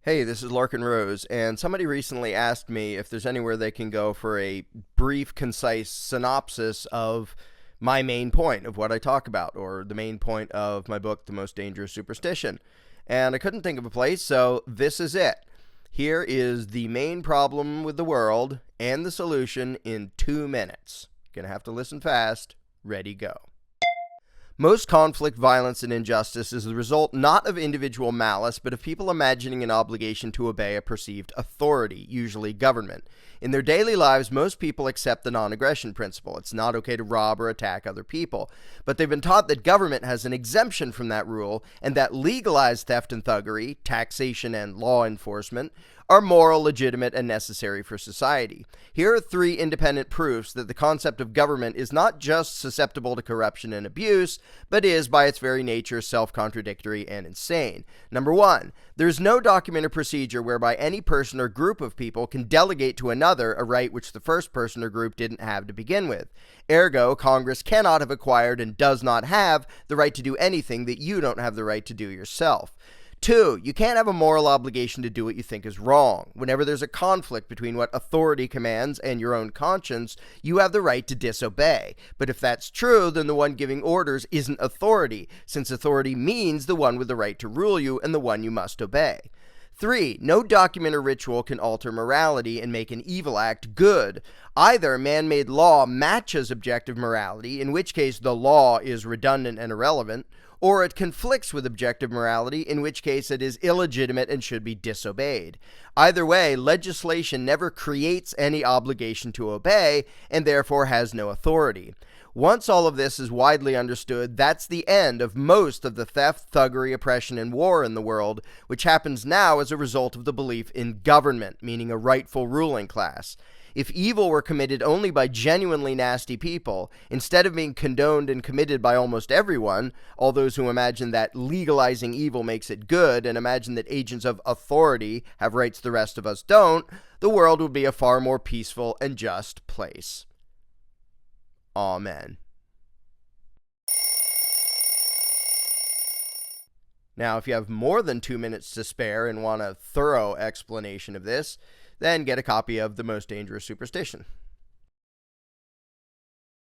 Hey, this is Larkin Rose, and somebody recently asked me if there's anywhere they can go for a brief, concise synopsis of my main point of what I talk about, or the main point of my book, The Most Dangerous Superstition. And I couldn't think of a place, so this is it. Here is the main problem with the world and the solution in 2 minutes. Gonna have to listen fast. Ready, go. Most conflict, violence, and injustice is the result not of individual malice, but of people imagining an obligation to obey a perceived authority, usually government. In their daily lives, most people accept the non-aggression principle. It's not okay to rob or attack other people. But they've been taught that government has an exemption from that rule, and that legalized theft and thuggery, taxation, and law enforcement are moral, legitimate, and necessary for society. Here are 3 independent proofs that the concept of government is not just susceptible to corruption and abuse, but is, by its very nature, self-contradictory and insane. Number 1, there is no documented procedure whereby any person or group of people can delegate to another a right which the first person or group didn't have to begin with. Ergo, Congress cannot have acquired and does not have the right to do anything that you don't have the right to do yourself. 2, you can't have a moral obligation to do what you think is wrong. Whenever there's a conflict between what authority commands and your own conscience, you have the right to disobey. But if that's true, then the one giving orders isn't authority, since authority means the one with the right to rule you and the one you must obey. 3, no document or ritual can alter morality and make an evil act good. Either man-made law matches objective morality, in which case the law is redundant and irrelevant, or it conflicts with objective morality, in which case it is illegitimate and should be disobeyed. Either way, legislation never creates any obligation to obey, and therefore has no authority. Once all of this is widely understood, that's the end of most of the theft, thuggery, oppression, and war in the world, which happens now as a result of the belief in government, meaning a rightful ruling class. If evil were committed only by genuinely nasty people, instead of being condoned and committed by almost everyone, all those who imagine that legalizing evil makes it good and imagine that agents of authority have rights the rest of us don't, the world would be a far more peaceful and just place. Amen. Now, if you have more than 2 minutes to spare and want a thorough explanation of this, then get a copy of The Most Dangerous Superstition.